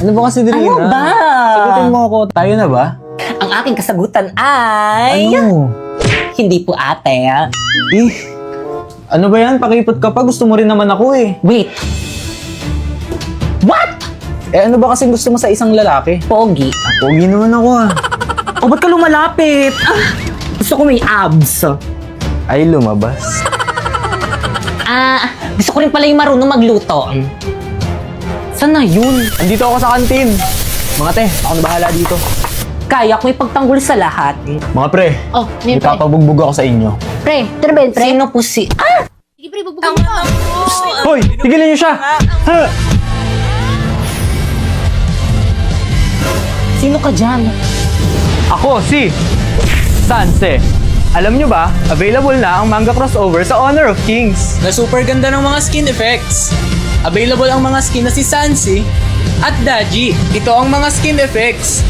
Ano ba kasi, Drina? Ano ba? Sagutin mo ako. Tayo na ba? Ang aking kasagutan ay... Ano? Hindi po ate. Eh, ano ba yan? Pakipot ka pa. Gusto mo rin naman ako eh. Wait. What? Eh, ano ba kasi gusto mo sa isang lalaki? Pogi. Pogi naman ako ah. O, ba't ka lumalapit? Gusto ko may abs. Ay, lumabas. Gusto ko rin pala yung marunong magluto. Saan na yun? Andito ako sa kantin. Mga te, ako na bahala dito. Kaya ko ipagtanggol sa lahat. Mga pre, Oh, yun pre. ipapabugbog ako sa inyo. Pre, ito na ba yun, pre? Sino po si... Sige pre, bubugin mo. Hoy, tigilan niyo siya! Ha! Sino ka dyan? Ako si Sanse. Alam nyo ba, available na ang manga crossover sa Honor of Kings. Na super ganda ng mga skin effects. Available ang mga skin na si Sansi at Daji. Ito ang mga skin effects.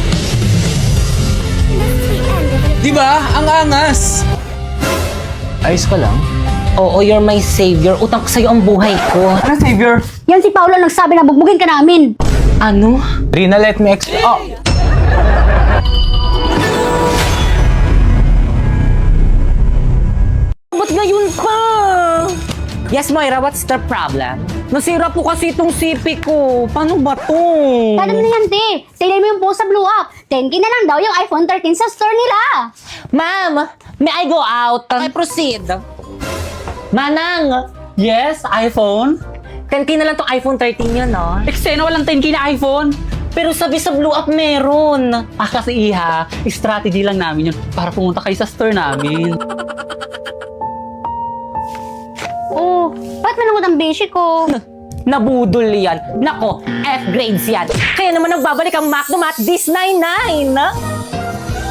Diba? Ang angas. Ayos ka lang? Oo, you're my savior. Utang ko sa'yo ang buhay ko. Ano, Savior? Yan si Paolo nagsabi na bugbugin ka namin. Ano? Rina, let me explain. Oh! Ba't ngayon pa? Yes, Moira, what's the problem? Nasira po kasi itong sipi ko. Paano ba to? Paano na yan, te? Tignan mo yung post sa Blue Up. 10K na lang daw yung iPhone 13 sa store nila. Ma'am, may I go out? I proceed. Manang, Yes, iPhone? 10K na lang tong iPhone 13 yun, no? Eksena walang 10K na iPhone. Pero sabi sa Blue Up meron. Kasi iha, strategy lang namin yun para pumunta kayo sa store namin. Oh, ba't manunod ang beshi ko? Nabudol yan. Nako, F-grades yan. Kaya naman nagbabalik ang Macdomat this 99.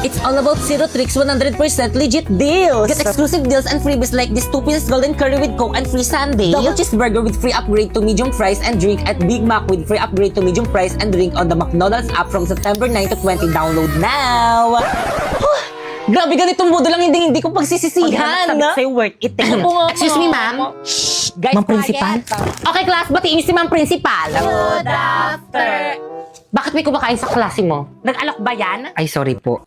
It's all about zero tricks, 100% legit deals. Get exclusive deals and freebies like this 2-piece golden curry with Coke and free sundae. Double cheeseburger with free upgrade to medium fries and drink at Big Mac with free upgrade to medium fries and drink on the McDonald's app from September 9 to 20. Download now! Grabe, ganitong modo lang hindi ko pagsisisihan. Sabi ko sa'yo, worth it. Excuse me, ma'am. Guys, Ma'am Principal? Okay, class, batiin niyo si Ma'am Principal. Good after. Bakit may kumakain sa klase mo? Nag-alok ba yan? Ay, sorry po.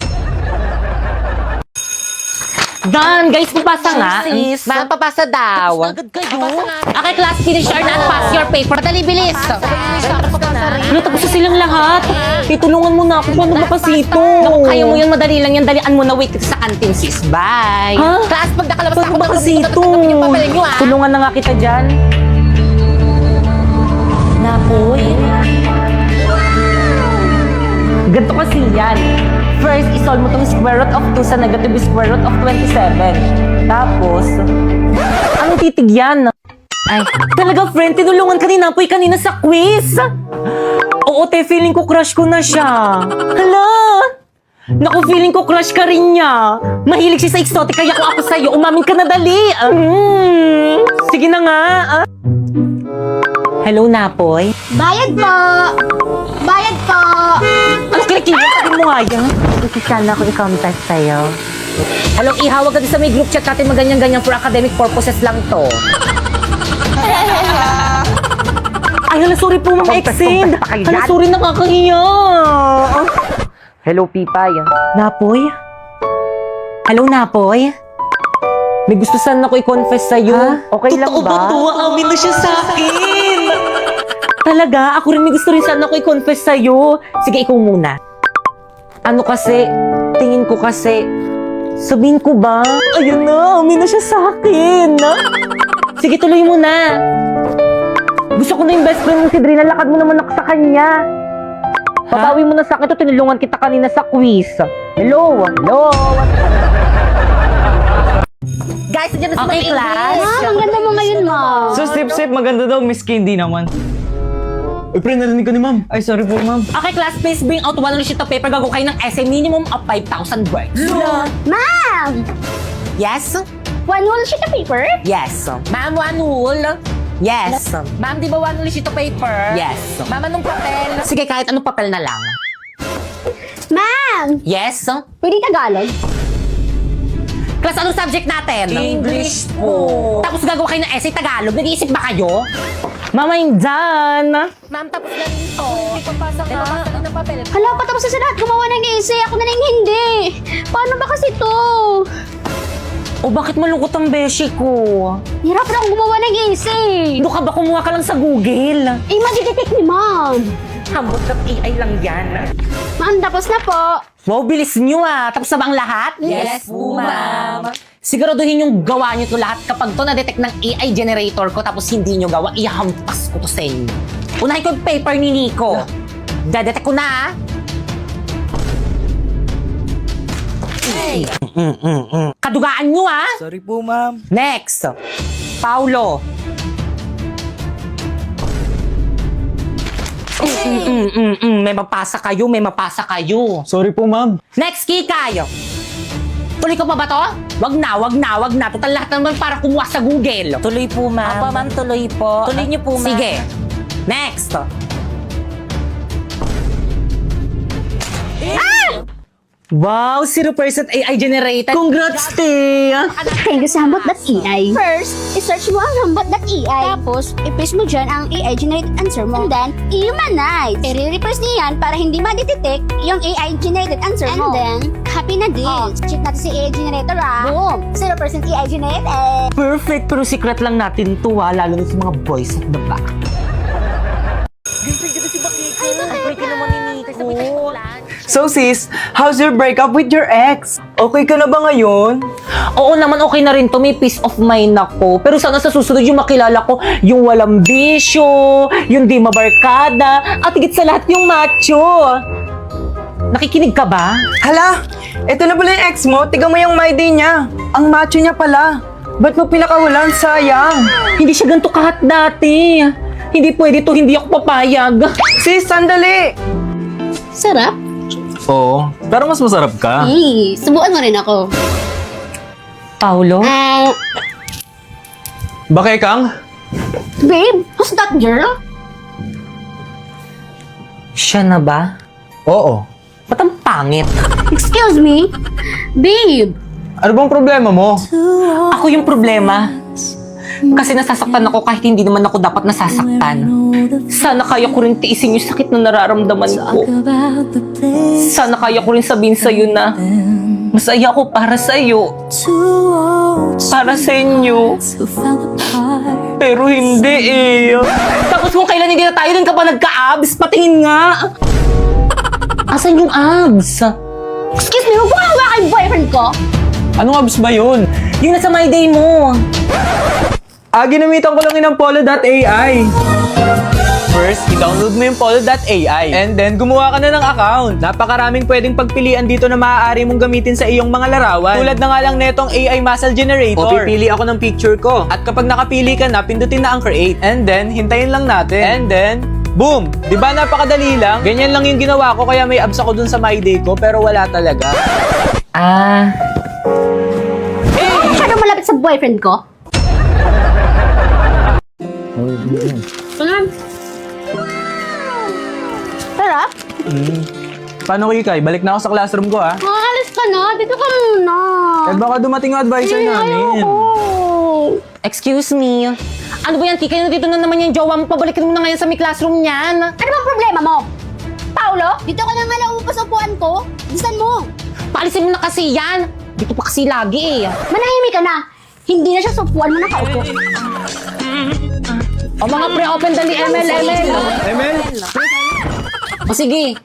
Dan, guys, papasa nga. Ma'am, papasa daw. Agad kayo. Okay, class, finish your and pass your paper. Dali, bilis. Ano, tapos na silang lahat. Itulungan mo na ako. Paano makasito? Naku, kaya mo yun. Madali lang yan. Dalian mo na. Wait sa canteen, sis. Bye. Ha? Class, pag nakalabas ako, makasito. Tulungan na nga kita dyan. Napoy. Ganito kasi yan. First, isolve mo tong square root of 2 sa negative square root of 27. Tapos, anong titig yan? Ay, talaga friend, tinulungan ka ni Napoy kanina sa quiz. Oo, te, feeling ko crush ko na siya. Hala! Naku, feeling ko crush ka rin niya. Mahilig siya sa exotic, kaya ko ako sa'yo. Umamin ka na dali. Sige na nga. Hello, Napoy? Bayad po! Bayad po! Ano kilikili? Sabi mo nga yan. Isisyan na ako i-contact sa'yo. Hello, ihawag ka din sa may group chat natin maganyan-ganyan for academic purposes lang to. Ay, hala, sorry po, Ma'am Exend. Hala, sorry, nakakahiya. Hello, Pipay. Napoy? Hello, Napoy? May gusto sana ako i-confess sa'yo. Okay lang ba? Totoo ba to? Amin na siya sa akin. Talaga? Ako rin may gusto rin sana ako i-confess sa'yo. Sige, ikaw muna. Ano kasi, tingin ko kasi, sabihin ko ba? Ayun na, amin na siya sa akin. Sige, tuloy mo na. Gusto ko na yung best friend mo si Drina, lakad mo naman ako sa kanya. Papawi mo na sa akin to, tinulungan kita kanina sa quiz. Hello? Hello? Guys, nandiyan na sa mga class. Ah, ang ganda mo ngayon, ma. So, sip, maganda daw, Miss Candy naman. Uy, pre, narinig ko ni ma'am. Ay, sorry po, ma'am. Okay, class, please bring out one sheet of paper. Gagawa kayo ng essay minimum of 5,000 words. Ma'am! Yes? One whole sheet of paper? Yes. Ma'am, one whole? Yes. Ma'am, di ba one whole sheet of paper? Yes. Ma'am, anong papel? Sige, kahit anong papel na lang. Ma'am! Yes? Pwede Tagalog? Class, anong subject natin? English po. Tapos gagawa kayo ng essay Tagalog. Nag-iisip ba kayo? Mama, yung dyan. Ma'am, tapos na rin to. Hindi papasok na. Papasok ng papel. Hala, patapos na sa lahat. Gumawa ng essay. Ako na lang hindi. Paano ba kasi to? O bakit malungkot ang beshi ko? Hirap na akong gumawa ng essay. Doon ka ba kumuha ka lang sa Google? Eh, madidetect ni ma'am. Hambot.ai lang yan. Ma'am, tapos na po. Wow, bilis nyo ah. Tapos na ba ang lahat? Yes po, ma'am. Siguraduhin yung gawa nyo to lahat. Kapag to na-detect ng AI generator ko tapos hindi nyo gawa, ihampas ko to sa inyo. Unahin ko yung paper ni Nico. Dadetect ko na ah. Kadugaan nyo ah. Sorry po, ma'am. Next. Paulo. May mapasa kayo, may mapasa kayo. Sorry po, ma'am. Next, Kikay. Tuloy ko pa ba to? Wag na, wag na, wag na. Total lahat naman para kumuha sa Google. Tuloy po, ma'am. Apa, ma'am, tuloy po. Tuloy niyo po, ma'am. Sige. Next. Wow, 0% AI generated. Congrats, te! Thank you sa hambot.ai. First, i-search mo ang hambot.ai. Tapos, i-paste mo dyan ang AI-generated answer mo. And then, i-humanize. I-reverse niya yan para hindi ma-detect yung AI-generated answer mo. And then, copy na din. Check natin si AI generator Boom! 0% AI generated. Perfect, pero secret lang natin to ha, lalo na sa mga boys at the back. So sis, how's your breakup with your ex? Okay ka na ba ngayon? Oo naman, okay na rin to. May peace of mind ako. Pero sana sa susunod yung makilala ko, yung walang bisyo, yung di mabarkada, at higit sa lahat yung macho. Nakikinig ka ba? Hala, eto na pala yung ex mo. Tiga mo yung my day niya. Ang macho niya pala. Ba't mo pinakawalan? Sayang. Hindi siya ganito kahat dati. Hindi pwede to, hindi ako papayag. Sis, sandali. Sarap. Oo, pero mas masarap ka. Subukan mo rin ako. Paulo? Bakit, Kang? Babe, who's that girl? Siya na ba? Oo. Ba't ang pangit? Excuse me? Babe, Ano bang problema mo? Ako yung problema. Kasi nasasaktan ako kahit hindi naman ako dapat nasasaktan. Sana kaya ko rin tiisin yung sakit na nararamdaman ko. Sana kaya ko rin sabihin sa'yo na masaya ako para sa'yo. Para sa inyo. Pero hindi eh. Tapos kung kailan hindi na tayo, dun ka pa nagka-abs. Patingin nga. Asan yung abs? excuse me, huwag mo hawakan yung boyfriend ko. Anong abs ba yun? Yung nasa my day mo. Ginamitan ko lang yun ng polo.ai. First, i-download mo yung polo.ai and then gumawa ka na ng account. Napakaraming pwedeng pagpilian dito na maaari mong gamitin sa iyong mga larawan. Tulad na nga lang netong AI muscle generator. O pipili ako ng picture ko. At kapag nakapili ka na, pindutin na ang create. And then, hintayin lang natin. And then, boom! Di ba napakadali lang? Ganyan lang yung ginawa ko kaya may abs ako dun sa my day ko pero wala talaga. Masyado malapit sa boyfriend ko. Sarap. Paano Kikay? Balik na ako sa classroom ko ha. Alis ka na. Dito ka muna. Eh baka dumating yung advisor namin. Excuse me. Ano ba yan, Kika? Nandito na naman yung jowa mo. Pabalikin mo na ngayon sa may classroom niyan. Ano bang problema mo? Paulo, dito ka na nga nauupas sa upuan ko. Bilisan mo. Paalisin mo na kasi yan. Dito pa kasi lagi eh. Manahimik ka na. Hindi na siya sa upuan mo nakaupo. O mga pre-open dali, ML. ML? O sige.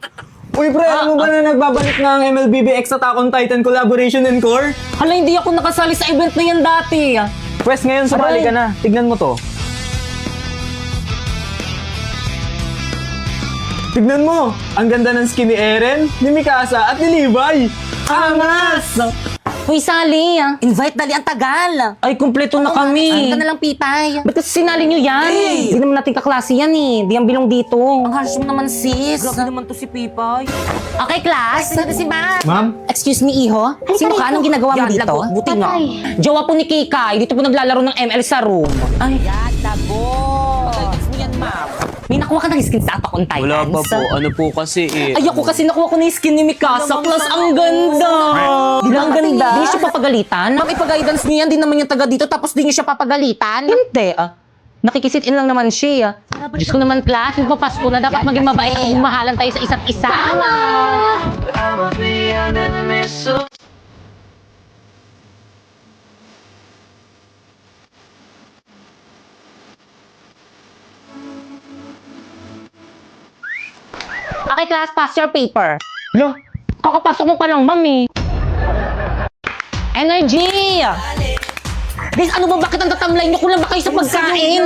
Uy pre, alam mo ba na nagbabalik na ang MLBBX Attack on Titan Collaboration Encore? Hala, hindi ako nakasali sa event na yan dati. Pwes ngayon sumali ka na. Tignan mo to. Tignan mo! Ang ganda ng skin ni Eren, ni Mikasa, at ni Levi! Angas! Uy, Sally. Invite dali, ang tagal. Ay, kumpleto na kami. Ano ka na lang, Pipay? Ba't kasi sinali nyo yan? Hindi naman natin kaklase yan eh. Di ang bilong dito. Ang harsh mo naman, sis. Grabe naman to si Pipay. Okay, class. Ito si Ma. Ma'am? Excuse me, Iho. Sino ka? Anong ginagawa mo dito? Buti nga. Patay. Jowa po ni Kikay. Dito po naglalaro ng ML sa room. Ay, Labo. Pagkagits mo yan, ma'am. may nakuha ka ng skin sa Attack on Titan. Ano po kasi eh. Ay, ako kasi nakuha ko na yung skin ni Mikasa. Plus, ang ganda. Ang ganda. Di niya siya papagalitan. Ma'am, ipag-guidance niyo yan. Di naman yung taga dito. Tapos di niyo siya papagalitan. Hindi. Nakikisit in lang naman siya. Diyos ko naman, class. Papasko na. Dapat maging mabait at mahalan tayo sa isa't isa. Okay, class. Pass your paper. Lo, kakapasok mo pa lang, mami. Energy! Guys, ano ba? Bakit ang tatamlay niyo? Kulang ba kayo sa pagkain?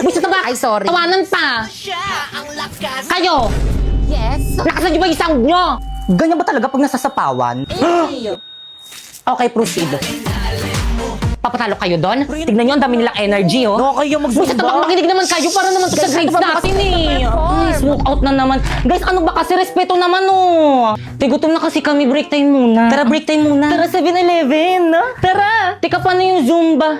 Bisa na ba? Ay, sorry. Tawanan pa. Kayo! Yes? Lakasan niyo ba yung sound niyo? Ganyan ba talaga pag nasasapawan? Okay, proceed. Papatalo kayo doon? Tignan niyo, ang dami nilang energy, oh. Nakakaya Bisa na baka makinig naman kayo para naman to sa grades natin, eh. Ay, smoke out na naman. Guys, ano ba kasi? Respeto naman, oh. Tigutom na kasi kami. Break time muna. Tara, break time muna. Tara, 7-Eleven. Tara. Teka, paano yung Zumba?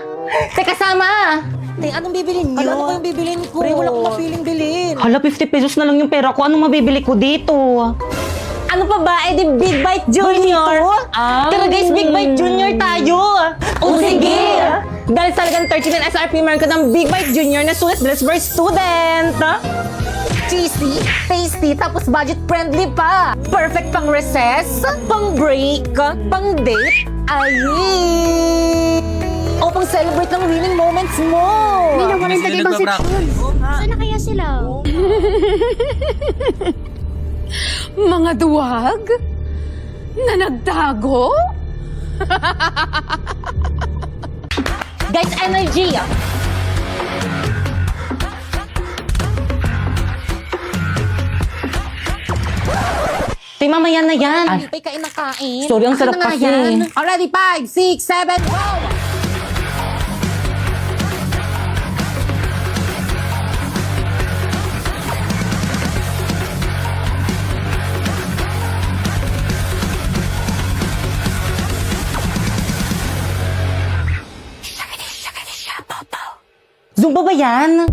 Teka, sama. Anong bibilin niyo? Ano yung bibilin ko? Pre, wala akong feeling bilhin. Hala, 50 pesos na lang yung pera ko. Anong mabibili ko dito? Ano pa ba? Eh di Big Bite Junior. Tara guys, Big Bite Junior tayo. O sige. Dahil talagang 39 SRP meron ka ng Big Bite Junior na sulit dress for student. Cheesy, tasty, tapos budget-friendly pa. Perfect pang recess, pang break, pang date. Ay! O pang celebrate ng winning moments mo. May nawalan Sila sa ibang nagpa-practice. section. Saan na kaya sila? Mga duwag? Na nagtago? Guys, energy! Tay, mamaya na yan. Hindi pa kain ng kain. Sorry, ang sarap Akin na nga kasi. yan. Already, 5, 6, 7, go! Zumba ba yan?